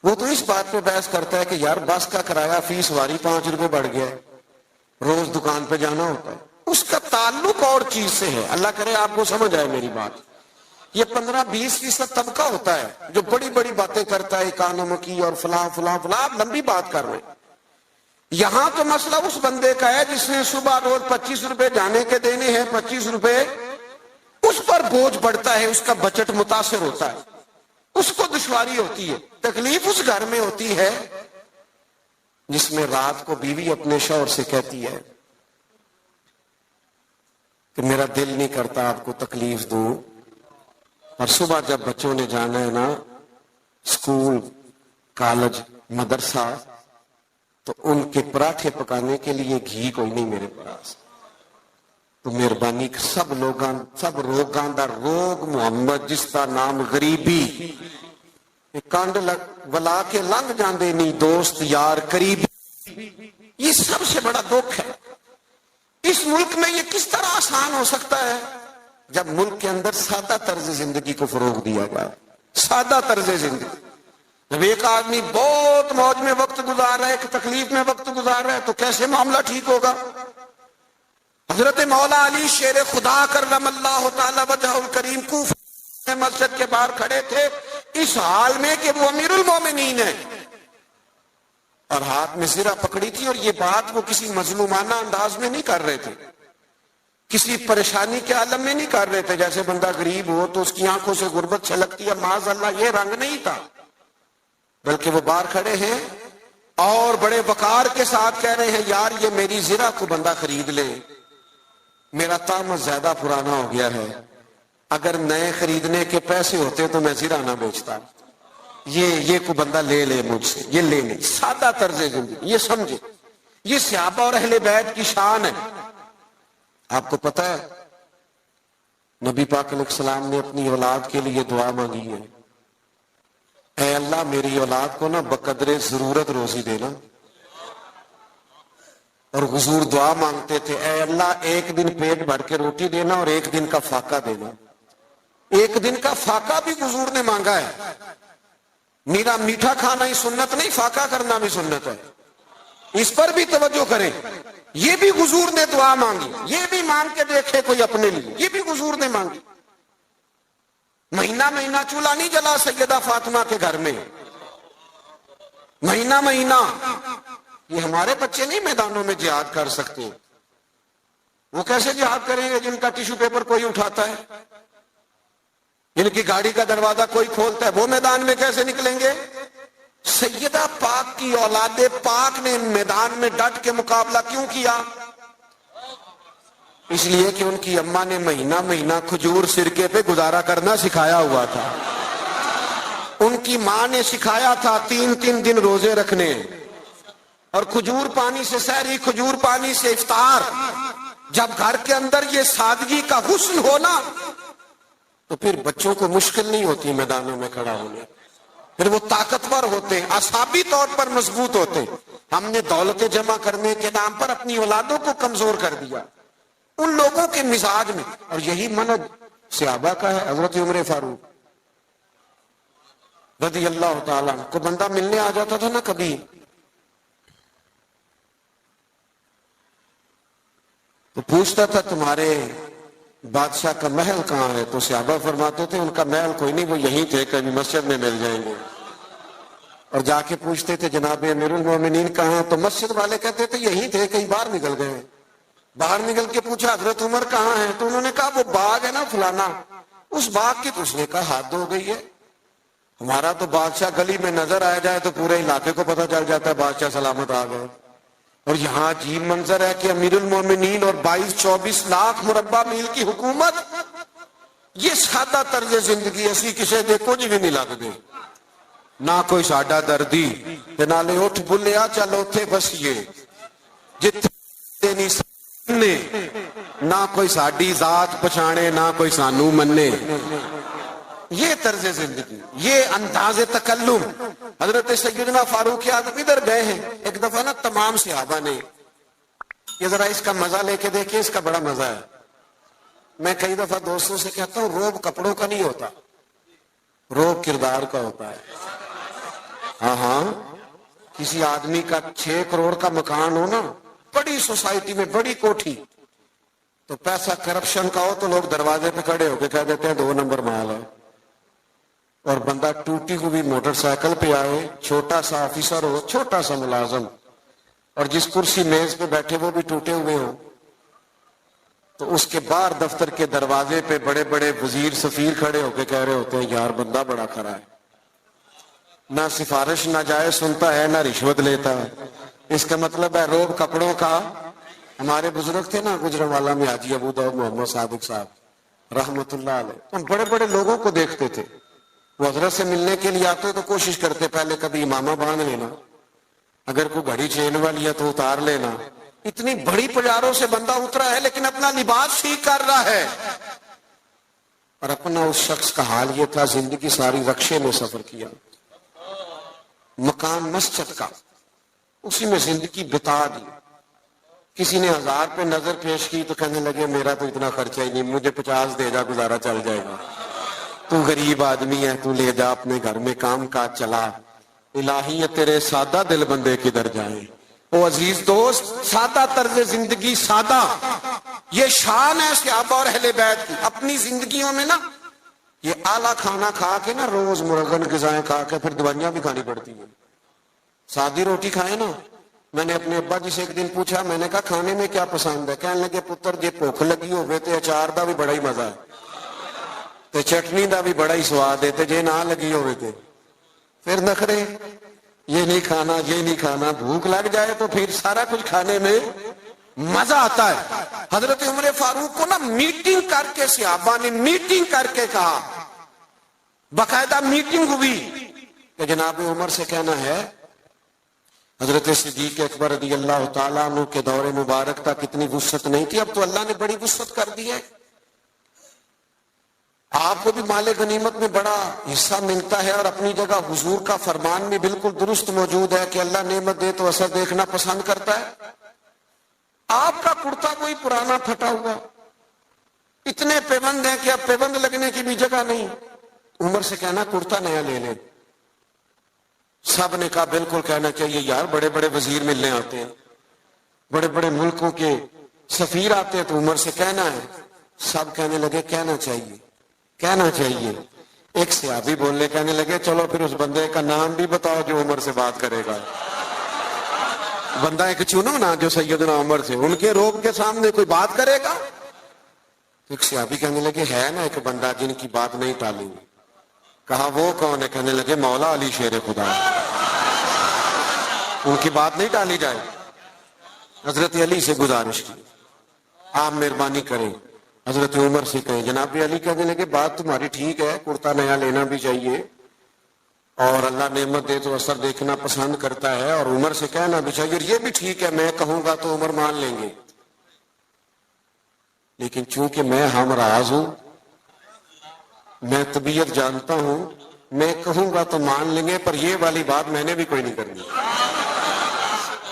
وہ تو اس بات پہ بحث کرتا ہے کہ یار بس کا کرایہ فی سواری 5 روپے بڑھ گیا ہے, روز دکان پہ جانا ہوتا ہے. اس کا تعلق اور چیز سے ہے. اللہ کرے آپ کو سمجھ آئے میری بات. یہ 15-20% طبقہ ہوتا ہے جو بڑی بڑی باتیں کرتا ہے اکانومی کی اور فلاں فلاں فلاں. آپ لمبی بات کر رہے ہیں. یہاں تو مسئلہ اس بندے کا ہے جس نے صبح روز 25 روپے جانے کے دینے ہیں, 25 روپے اس پر بوجھ پڑتا ہے, اس کا بجٹ متاثر ہوتا ہے, اس کو دشواری ہوتی ہے. تکلیف اس گھر میں ہوتی ہے جس میں رات کو بیوی اپنے شوہر سے کہتی ہے کہ میرا دل نہیں کرتا آپ کو تکلیف دوں, اور صبح جب بچوں نے جانا ہے نا اسکول, کالج, مدرسہ, تو ان کے پراٹھے پکانے کے لیے گھی کوئی نہیں میرے پاس. تو مہربانی سب روگاں دا روگ محمد جس کا نام غریبی, کنڈ ولا کے لنگ جاندے نہیں دوست یار قریبی. یہ سب سے بڑا دکھ ہے. اس ملک میں یہ کس طرح آسان ہو سکتا ہے جب ملک کے اندر سادہ طرز زندگی کو فروغ دیا جائے. سادہ طرز زندگی. جب ایک آدمی بہت موج میں وقت گزار رہا ہے, ایک تکلیف میں وقت گزار رہا ہے, تو کیسے معاملہ ٹھیک ہوگا؟ حضرت مولا علی شیر خدا کرم اللہ تعالی وجہہ الکریم کوفہ مسجد کے باہر کھڑے تھے اس حال میں کہ وہ امیر المومنین ہیں, اور ہاتھ میں زرہ پکڑی تھی. اور یہ بات وہ کسی مظلومانہ انداز میں نہیں کر رہے تھے, کسی پریشانی کے عالم میں نہیں کر رہے تھے. جیسے بندہ غریب ہو تو اس کی آنکھوں سے غربت چھلکتی ہے, معاذ اللہ یہ رنگ نہیں تھا. بلکہ وہ باہر کھڑے ہیں اور بڑے وقار کے ساتھ کہہ رہے ہیں یار یہ میری زرہ کو بندہ خرید لے, میرا طعم زیادہ پرانا ہو گیا ہے, اگر نئے خریدنے کے پیسے ہوتے تو میں زرہ نہ بیچتا. یہ کو بندہ لے لے مجھ سے, یہ لے لے. سادہ طرز زندگی, یہ سمجھے, یہ صحابہ اور اہل بیت کی شان ہے. آپ کو پتہ ہے نبی پاک علیہ السلام نے اپنی اولاد کے لیے دعا مانگی ہے, اے اللہ میری اولاد کو نا بقدر ضرورت روزی دینا. اور حضور دعا مانگتے تھے اے اللہ ایک دن پیٹ بھر کے روٹی دینا اور ایک دن کا فاقہ دینا. ایک دن کا فاقہ بھی حضور نے مانگا ہے. میرا میٹھا کھانا ہی سنت نہیں, فاقہ کرنا بھی سنت ہے. اس پر بھی توجہ کریں. یہ بھی حضور نے دعا مانگی, یہ بھی مانگ کے دیکھے کوئی اپنے لیے, یہ بھی حضور نے مانگی. مہینہ مہینہ چولہا نہیں جلا سیدہ فاطمہ کے گھر میں, مہینہ مہینہ. یہ ہمارے بچے نہیں میدانوں میں جہاد کر سکتے. وہ کیسے جہاد کریں گے جن کا ٹیشو پیپر کوئی اٹھاتا ہے, جن کی گاڑی کا دروازہ کوئی کھولتا ہے, وہ میدان میں کیسے نکلیں گے؟ سیدہ پاک کی اولاد پاک نے میدان میں ڈٹ کے مقابلہ کیوں کیا؟ اس لیے کہ ان کی اماں نے مہینہ مہینہ کھجور سرکے پہ گزارا کرنا سکھایا ہوا تھا. ان کی ماں نے سکھایا تھا 3 دن روزے رکھنے, اور کھجور پانی سے سحری, کھجور پانی سے افطار. جب گھر کے اندر یہ سادگی کا حسن ہونا تو پھر بچوں کو مشکل نہیں ہوتی میدانوں میں کھڑا ہونے. پھر وہ طاقتور ہوتے ہیں, اعصابی طور پر مضبوط ہوتے ہیں. ہم نے دولت جمع کرنے کے نام پر اپنی اولادوں کو کمزور کر دیا ان لوگوں کے مزاج میں. اور یہی منہج صحابہ کا ہے. حضرت عمر فاروق رضی اللہ تعالیٰ کو بندہ ملنے آ جاتا تھا نا کبھی, تو پوچھتا تھا تمہارے بادشاہ کا محل کہاں ہے؟ تو صحابہ فرماتے تھے ان کا محل کوئی نہیں, وہ یہیں تھے, کبھی مسجد میں مل جائیں گے. اور جا کے پوچھتے تھے جناب امیر المومنین کہاں ہیں؟ تو مسجد والے کہتے تھے یہیں تھے, کہیں باہر نکل گئے. باہر نکل کے پوچھا حضرت عمر کہاں ہیں؟ تو انہوں نے کہا وہ باغ ہے نا فلانا, اس باغ کی. تو اس نے کہا حد ہو گئی ہے, ہمارا تو بادشاہ گلی میں نظر آ جائے تو پورے علاقے کو پتہ چل جاتا ہے بادشاہ سلامت آ گئے. اور یہاں عجیب منظر ہے کہ امیر المومنین اور 22-24 لاکھ مربع میل کی حکومت, یہ سادہ طرز زندگی اسی کسے دے کچھ بھی نہیں لگتے. نہ کوئی ساڈا دردی تے نالے اٹھ بلیا چل اوتھے بسیے جتھے نہیں سنے, نہ کوئی ساڈی ذات پچھانے نہ کوئی سانو منے. یہ طرز زندگی، یہ انداز تکلم. حضرت سیدنا فاروق اعظم ادھر گئے ہیں ایک دفعہ نا، تمام صحابہ نے یہ ذرا اس کا مزہ لے کے دیکھیں، اس کا بڑا مزہ ہے. میں کئی دفعہ دوستوں سے کہتا ہوں روب کپڑوں کا نہیں ہوتا، روب کردار کا ہوتا ہے. ہاں کسی آدمی کا 6 کروڑ کا مکان ہو نا، بڑی سوسائٹی میں بڑی کوٹھی، تو پیسہ کرپشن کا ہو تو لوگ دروازے پہ کھڑے ہو کے کہہ دیتے ہیں 2 نمبر مال ہے. اور بندہ ٹوٹی ہوئی موٹر سائیکل پہ آئے، چھوٹا سا آفیسر ہو، چھوٹا سا ملازم، اور جس کرسی میز پہ بیٹھے وہ بھی ٹوٹے ہوئے ہوں، تو اس کے باہر دفتر کے دروازے پہ بڑے بڑے وزیر سفیر کھڑے ہو کے کہہ رہے ہوتے ہیں یار بندہ بڑا کھڑا ہے، نہ سفارش نہ جائے سنتا ہے، نہ رشوت لیتا ہے. اس کا مطلب ہے روب کپڑوں کا. ہمارے بزرگ تھے نا گجرانوالہ میں حاجی ابو داؤد محمد صادق صاحب رحمت اللہ علیہ، ہم بڑے بڑے لوگوں کو دیکھتے تھے، وہ حضرت سے ملنے کے لیے آتے تو کوشش کرتے پہلے کبھی امامہ باندھ لینا، اگر کوئی گھڑی چین والی ہے تو اتار لینا. اتنی بڑی پجاروں سے بندہ اترا ہے لیکن اپنا لباس ٹھیک کر رہا ہے. اور اپنا اس شخص کا حال یہ تھا، زندگی ساری رکشے میں سفر کیا، مکان مسجد کا، اسی میں زندگی بتا دی. کسی نے 1000 پہ نظر پیش کی تو کہنے لگے میرا تو اتنا خرچہ ہی نہیں، مجھے 50 دے جا گزارا چل جائے گا، تو غریب آدمی ہے، تو لے جا اپنے گھر میں کام کاج چلا. الہی یہ تیرے سادہ دل بندے کدھر جائیں. او عزیز دوست، سادہ طرز زندگی، سادہ، یہ شان ہے صحابہ اور اہل بیت کی. اپنی زندگیوں میں نا یہ اعلیٰ کھانا کھا کے نا، روز مرغن غذائیں کھا کے پھر دوائیاں بھی کھانی پڑتی ہیں. سادی روٹی کھائیں نا. میں نے اپنے ابا جی سے ایک دن پوچھا، میں نے کہا کھانے میں کیا پسند ہے؟ کہنے لگے پتر جے بھوک لگی ہوئے تے اچار دا بھی بڑا ہی مزہ ہے تے چٹنی دا بھی بڑا ہی سواد ہے، تے جے نہ لگی ہوئے تے پھر نخرے، یہ نہیں کھانا یہ نہیں کھانا. بھوک لگ جائے تو پھر سارا کچھ کھانے میں مزہ آتا ہے. حضرت عمر فاروق کو نا میٹنگ کر کے صحابہ نے میٹنگ کر کے کہا، باقاعدہ میٹنگ ہوئی کہ جناب عمر سے کہنا ہے حضرت صدیق اکبر رضی اللہ تعالیٰ عنہ کے دور مبارک تک اتنی وسعت نہیں تھی، اب تو اللہ نے بڑی وسعت کر دی ہے. آپ کو بھی مال غنیمت میں بڑا حصہ ملتا ہے، اور اپنی جگہ حضور کا فرمان بھی بالکل درست موجود ہے کہ اللہ نعمت دے تو اثر دیکھنا پسند کرتا ہے. آپ کا کرتا کوئی پرانا پھٹا ہوا، اتنے پیبند ہیں کہ اب پیبند لگنے کی بھی جگہ نہیں. عمر سے کہنا کرتا نیا لے لیں. سب نے کہا بالکل کہنا چاہیے یار، بڑے بڑے وزیر ملنے آتے ہیں، بڑے بڑے ملکوں کے سفیر آتے ہیں، تو عمر سے کہنا ہے. سب کہنے لگے کہنا چاہیے کہنا چاہیے. ایک صحابی بولنے کہنے لگے چلو پھر اس بندے کا نام بھی بتاؤ جو عمر سے بات کرے گا. بندہ ایک چنو نا جو سیدنا عمر سے، ان کے روب کے سامنے کوئی بات کرے گا. ایک صحابی کہنے لگے ہے نا ایک بندہ جن کی بات نہیں ٹالیں گے. کہا وہ کون ہے؟ کہنے لگے مولا علی شیر خدا، ان کی بات نہیں ٹالی جائے. حضرت علی سے گزارش کی آپ مہربانی کریں. حضرت عمر سے کہیں. جناب علی کہنے لگے بات تمہاری ٹھیک ہے، کرتا نیا لینا بھی چاہیے، اور اللہ نعمت دے تو اثر دیکھنا پسند کرتا ہے، اور عمر سے کہنا بھی چاہیے، اور یہ بھی ٹھیک ہے، میں کہوں گا تو عمر مان لیں گے. لیکن چونکہ میں ہمراز ہوں، میں طبیعت جانتا ہوں، میں کہوں گا تو مان لیں گے، پر یہ والی بات میں نے بھی کوئی نہیں کرنی.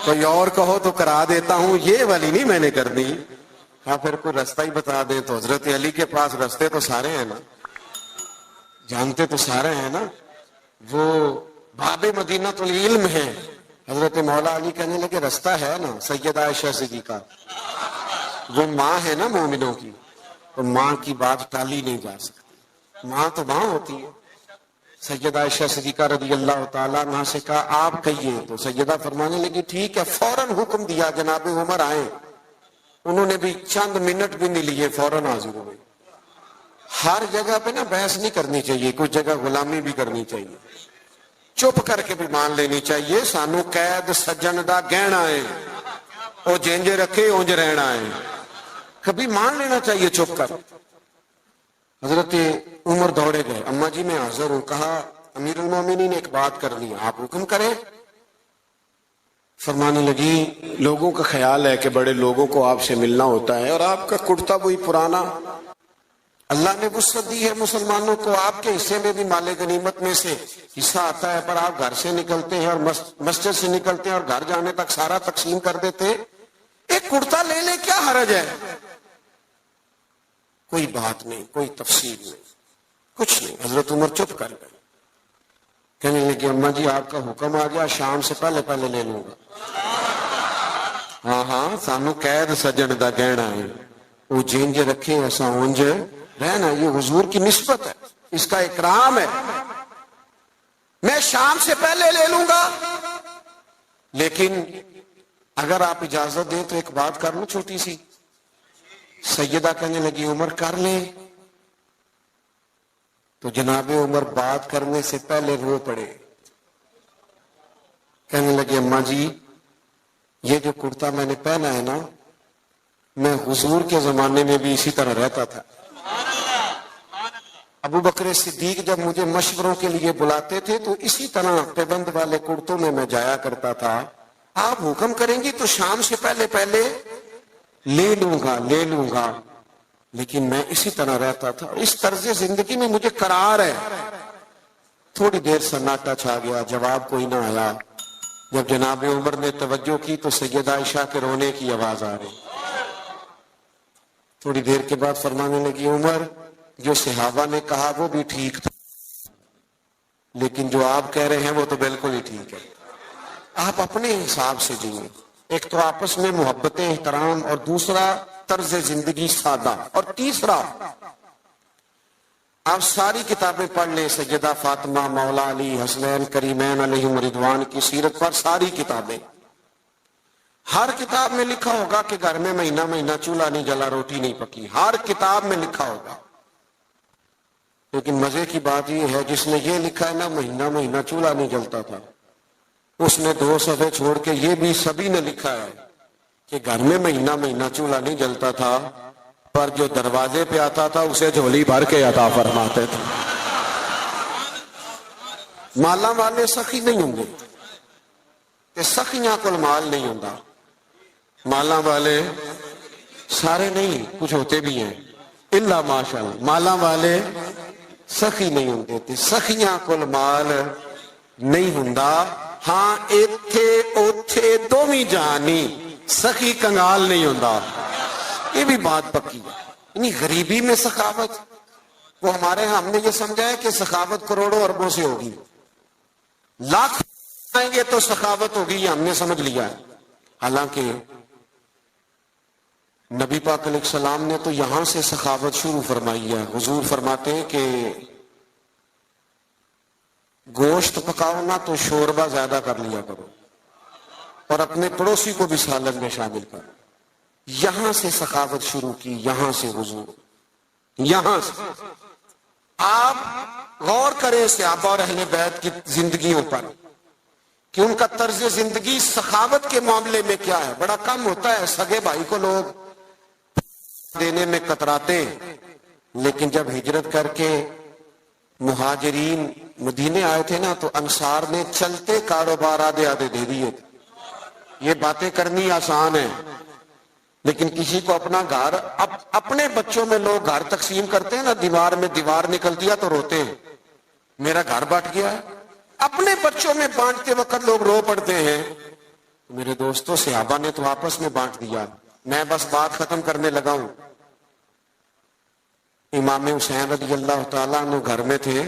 کوئی اور کہو تو کرا دیتا ہوں، یہ والی نہیں میں نے کرنی. ہاں پھر کوئی رستہ ہی بتا دیں تو حضرت علی کے پاس رستے تو سارے ہیں نا، جانتے تو سارے ہیں نا. وہ باب مدینہ العلم ہے. حضرت مولا علی کہنے لگے رستہ ہے نا، سیدہ عائشہ صدیقہ وہ ماں ہے نا مومنوں کی، تو ماں کی بات ٹالی نہیں جا سکتی، ماں تو ماں ہوتی ہے. سیدہ عائشہ صدیقہ رضی اللہ تعالیٰ عنہ سے کہا آپ کہیے، تو سیدہ فرمانے لگی ٹھیک ہے. فوراً حکم دیا جناب عمر آئے. انہوں نے بھی چند منٹ بھی نہیں لیے، فوراً حاضر ہوئے. ہر جگہ پہ نا بحث نہیں کرنی چاہیے، کچھ جگہ غلامی بھی کرنی چاہیے، چپ کر کے بھی مان لینی چاہیے. سانو قید سجن دا گہنا ہے، وہ جنج رکھے اونج رہنا ہے، کبھی مان لینا چاہیے چپ کر. حضرت عمر دوڑے گئے، اماں جی میں حاضر ہوں. کہا امیر المومنین نے ایک بات کر لی، آپ حکم کریں. فرمانے لگی لوگوں کا خیال ہے کہ بڑے لوگوں کو آپ سے ملنا ہوتا ہے، اور آپ کا کرتا وہی پرانا. اللہ نے وسعت دی ہے مسلمانوں کو، آپ کے حصے میں بھی مال غنیمت میں سے حصہ آتا ہے، پر آپ گھر سے نکلتے ہیں اور مسجد سے نکلتے ہیں اور گھر جانے تک سارا تقسیم کر دیتے ہیں۔ ایک کرتا لے لے، کیا حرج ہے؟ کوئی بات نہیں، کوئی تفصیل نہیں، کچھ نہیں۔ حضرت عمر چپ کر گئے، کہنے لگے اماں جی آپ کا حکم آ گیا، شام سے پہلے پہلے لے لوں گا۔ ہاں ہاں، سانو قید سجن دا گہنا ہے، وہ جنج رکھے ایسا اونج رہنا، یہ حضور کی نسبت ہے، اس کا اکرام ہے۔ میں شام سے پہلے لے لوں گا، لیکن اگر آپ اجازت دیں تو ایک بات کر لوں چھوٹی سی۔ سیدہ کہنے لگی عمر کر لے، تو جناب عمر بات کرنے سے پہلے رو پڑے، کہنے لگے اماں جی یہ جو کرتا میں نے پہنا ہے نا، میں حضور کے زمانے میں بھی اسی طرح رہتا تھا۔ ابو بکر صدیق جب مجھے مشوروں کے لیے بلاتے تھے تو اسی طرح پیبند والے کرتوں میں جایا کرتا تھا۔ آپ حکم کریں گی تو شام سے پہلے پہلے لے لوں گا، لیکن میں اسی طرح رہتا تھا، اس طرز زندگی میں مجھے قرار ہے۔ تھوڑی دیر سناٹا چھا گیا، جواب کوئی نہ آیا۔ جب جناب عمر نے توجہ کی تو سیدہ عائشہ کے رونے کی آواز آ رہی۔ تھوڑی دیر کے بعد فرمانے لگی عمر جو صحابہ نے کہا وہ بھی ٹھیک تھا، لیکن جو آپ کہہ رہے ہیں وہ تو بالکل ہی ٹھیک ہے۔ آپ اپنے حساب سے جیئے، ایک تو آپس میں محبت احترام، اور دوسرا طرز زندگی سادہ، اور تیسرا آپ ساری کتابیں پڑھ لیں، سیدہ فاطمہ، مولا علی، حسنین کریمین علیہم رضوان کی سیرت پر ساری کتابیں، ہر کتاب میں لکھا ہوگا کہ گھر میں مہینہ مہینہ چولہا نہیں جلا، روٹی نہیں پکی، ہر کتاب میں لکھا ہوگا۔ لیکن مزے کی بات یہ ہے جس نے یہ لکھا ہے نا مہینہ مہینہ چولہا نہیں جلتا تھا، اس نے 2 صفحے چھوڑ کے یہ بھی سبھی نے لکھا ہے کہ گھر میں مہینہ مہینہ چولہا نہیں جلتا تھا، پر جو دروازے پہ آتا تھا اسے جھولی بھر کے عطا فرماتے تھے۔ مالا والے سخی نہیں ہوں گے کہ سخیاں کل مال نہیں ہوں گا، مالا والے سارے نہیں، کچھ ہوتے بھی ہیں، اللہ ماشاءاللہ، مالا والے سخی نہیں ہوں گے، سخیاں کل مال نہیں ہوں گا، ہاں ایتھے اوتھے دومی جانی، سخی کنگال نہیں ہوں گا۔ یہ بھی بات پکی ہے، یعنی غریبی میں سخاوت، وہ ہمارے ہاں ہم نے یہ سمجھا ہے کہ سخاوت کروڑوں اربوں سے ہوگی، لاکھ آئیں گے تو سخاوت ہوگی، یہ ہم نے سمجھ لیا ہے۔ حالانکہ نبی پاک علیہ السلام نے تو یہاں سے سخاوت شروع فرمائی ہے۔ حضور فرماتے ہیں کہ گوشت پکاؤ نا تو شوربہ زیادہ کر لیا کرو، اور اپنے پڑوسی کو بھی سالن میں شامل کرو۔ یہاں سے سخاوت شروع کی، یہاں سے حضور، یہاں سے۔ آپ غور کریں صحابہ اور اہل بیت کی زندگیوں پر کہ ان کا طرز زندگی سخاوت کے معاملے میں کیا ہے۔ بڑا کم ہوتا ہے سگے بھائی کو لوگ دینے میں کتراتے، لیکن جب ہجرت کر کے مہاجرین مدینے آئے تھے نا تو انصار نے چلتے کاروبار آدھے آدھے دے دیے تھے۔ یہ باتیں کرنی آسان ہے، لیکن کسی کو اپنا گھر، اپنے بچوں میں لوگ گھر تقسیم کرتے ہیں نا، دیوار میں دیوار نکلتی ہے تو روتے ہیں میرا گھر بٹ گیا ہے، اپنے بچوں میں بانٹتے وقت لوگ رو پڑتے ہیں۔ میرے دوستوں صحابہ نے تو آپس میں بانٹ دیا۔ میں بس بات ختم کرنے لگا ہوں۔ امام حسین رضی اللہ تعالیٰ عنہ گھر میں تھے،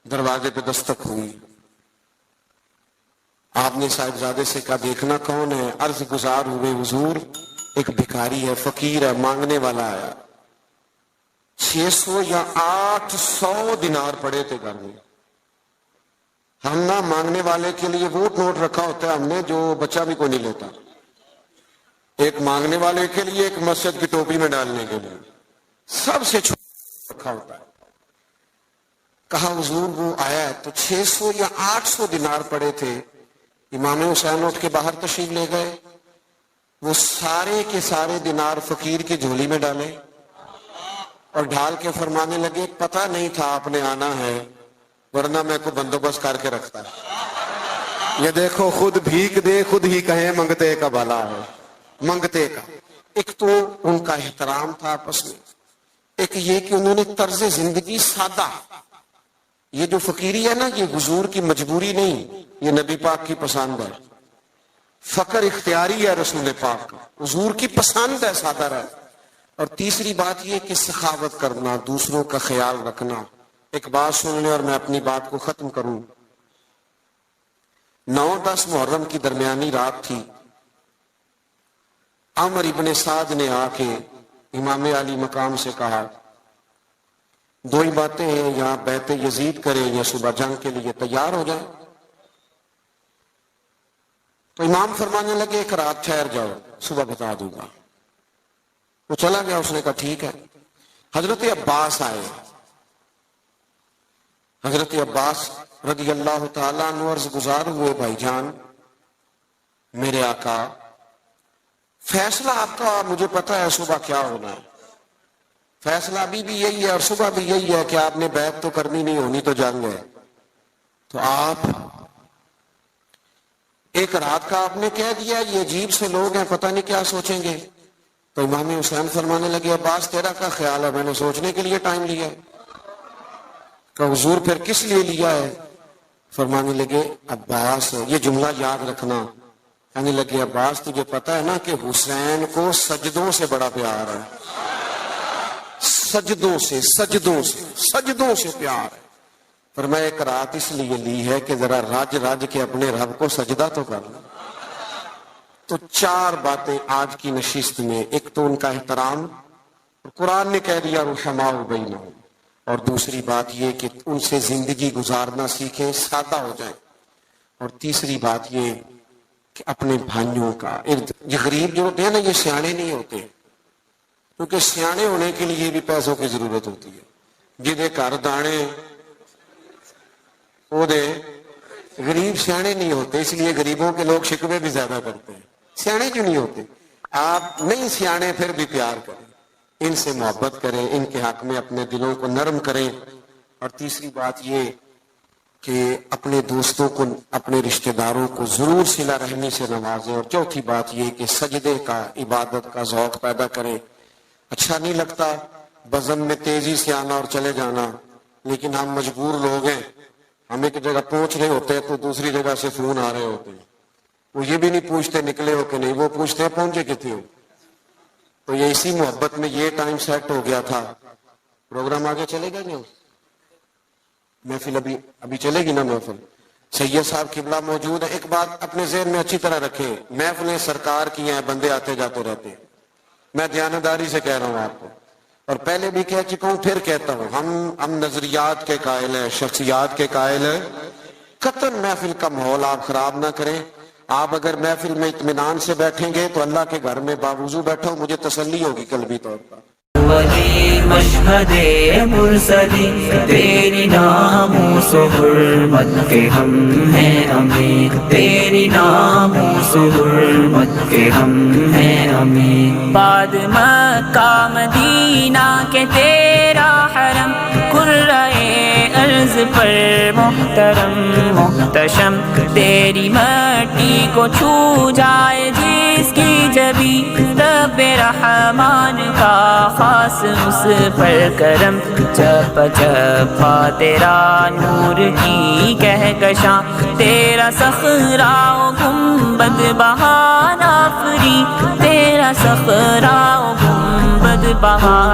دروازے پہ دستک ہوئی، آپ نے صاحبزادے سے کہا دیکھنا کون ہے؟ عرض گزار ہوئے حضور ایک بھکاری ہے، فقیر ہے، مانگنے والا آیا۔ 600 یا 800 دینار پڑے تھے گھر میں۔ ہم نہ مانگنے والے کے لیے وہ نوٹ رکھا ہوتا ہے ہم نے جو بچہ بھی کوئی نہیں لیتا، ایک مانگنے والے کے لیے، ایک مسجد کی ٹوپی میں ڈالنے کے لیے، سب سے چھوٹا رکھا ہوتا ہے۔ کہا حضور وہ آیا ہے، تو 600 یا 800 دینار پڑے تھے۔ امام حسین اٹھ کے باہر تشریف لے گئے، وہ سارے کے سارے دینار فقیر کی جھولی میں ڈالے اور ڈھال کے فرمانے لگے پتہ نہیں تھا آپ نے آنا ہے، ورنہ میں کو بندوبست کر کے رکھتا ہے۔ یہ دیکھو خود بھیک دے خود ہی کہیں منگتے کا بھلا ہے، منگتے کا۔ ایک تو ان کا احترام تھا آپس میں، ایک یہ کہ انہوں نے طرز زندگی سادہ، یہ جو فقیری ہے نا، یہ حضور کی مجبوری نہیں، یہ نبی پاک کی پسند ہے. فقر اختیاری ہے رسول پاک کا، حضور کی پسند ہے سادہ رہ. اور تیسری بات یہ کہ سخاوت کرنا، دوسروں کا خیال رکھنا. ایک بات سن لیں اور میں اپنی بات کو ختم کروں. 9-10 محرم کی درمیانی رات تھی. عمر ابن سعد نے آ کے امام علی مقام سے کہا 2 ہی باتیں ہیں، یا بیعت یزید کریں یا صبح جنگ کے لیے تیار ہو جائیں. تو امام فرمانے لگے ایک رات ٹھہر جاؤ، صبح بتا دوں گا. وہ چلا گیا، اس نے کہا ٹھیک ہے. حضرت عباس آئے. حضرت عباس رضی اللہ تعالیٰ عنہ عرض گزار ہوئے، بھائی جان میرے آقا، فیصلہ آپ کا مجھے پتا ہے صبح کیا ہونا ہے. فیصلہ ابھی بھی یہی ہے اور صبح بھی یہی ہے کہ آپ نے بیعت تو کرنی نہیں، ہونی تو جنگ ہے. تو آپ ایک رات کا آپ نے کہہ دیا، یہ عجیب سے لوگ ہیں، پتہ نہیں کیا سوچیں گے. تو امام حسین فرمانے لگے عباس تیرا کیا خیال ہے؟ میں نے سوچنے کے لیے ٹائم لیا ہے. کہ حضور پھر کس لیے لیا ہے؟ فرمانے لگے عباس، یہ جملہ یاد رکھنا. کہنے لگے عباس تجھے پتا ہے نا کہ حسین کو سجدوں سے بڑا پیار ہے. سجدوں سے پیار ہے. فرمایا ایک رات اس لیے لی ہے کہ ذرا رج رج کے اپنے رب کو سجدہ تو کر لیں. تو 4 باتیں آج کی نشست میں. ایک تو ان کا احترام، قرآن نے کہہ دیا رحماء بینہم. اور دوسری بات یہ کہ ان سے زندگی گزارنا سیکھیں، سادہ ہو جائیں. اور تیسری بات یہ کہ اپنے بھائیوں کا یہ غریب جو ہوتے ہیں نا، یہ سیانے نہیں ہوتے، کیونکہ سیانے ہونے کے لیے بھی پیسوں کی ضرورت ہوتی ہے. جدے گھر دانے وہ دے. غریب سیانے نہیں ہوتے، اس لیے غریبوں کے لوگ شکوے بھی زیادہ کرتے ہیں. سیانے کیوں نہیں ہوتے؟ آپ نہیں سیانے پھر بھی پیار کریں، ان سے محبت کریں، ان کے حق میں اپنے دلوں کو نرم کریں. اور تیسری بات یہ کہ اپنے دوستوں کو، اپنے رشتہ داروں کو ضرور صلہ رحمی سے نوازیں. اور چوتھی بات یہ کہ سجدے کا، عبادت کا ذوق پیدا کریں. اچھا نہیں لگتا بزم میں تیزی سے آنا اور چلے جانا، لیکن ہم مجبور لوگ ہیں. ہم ایک جگہ پہنچ رہے ہوتے ہیں تو دوسری جگہ سے فون آ رہے ہوتے ہیں. وہ یہ بھی نہیں پوچھتے نکلے ہو کہ نہیں، وہ پوچھتے ہیں پہنچے کتنے ہو. تو یہ اسی محبت میں یہ ٹائم سیٹ ہو گیا تھا. پروگرام آگے چلے گا نہیں؟ محفل ابھی چلے گی نا محفل. سید صاحب قبلہ موجود ہے. ایک بات اپنے ذہن میں اچھی طرح رکھیں، محفلیں سرکار کی ہیں، بندے آتے جاتے رہتے ہیں. میں دیانتداری سے کہہ رہا ہوں آپ کو، اور پہلے بھی کہہ چکا ہوں، پھر کہتا ہوں، ہم نظریات کے قائل ہیں، شخصیات کے قائل ہیں. قطعاً محفل کا ماحول آپ خراب نہ کریں. آپ اگر محفل میں اطمینان سے بیٹھیں گے تو اللہ کے گھر میں باوضو بیٹھو، مجھے تسلی ہوگی قلبی طور پر. ولی مشہد مرسلی تیری ناموس و حرمت کے ہم ہیں امین، تیری ناموس و حرمت کے ہم ہیں امین. بعد مکہ مدینہ کے تیرا حرم، قرۂ ارض پر محترم محتشم. تیری مٹی کو چھو جائے جس کی جبی، رب رحمان کا خاص اس پر کرم. چپ چپا تیرا نور کی کہکشاں، تیرا صخرہ و گنبد بہانہ فری، تیرا صخرہ و گنبد بہانہ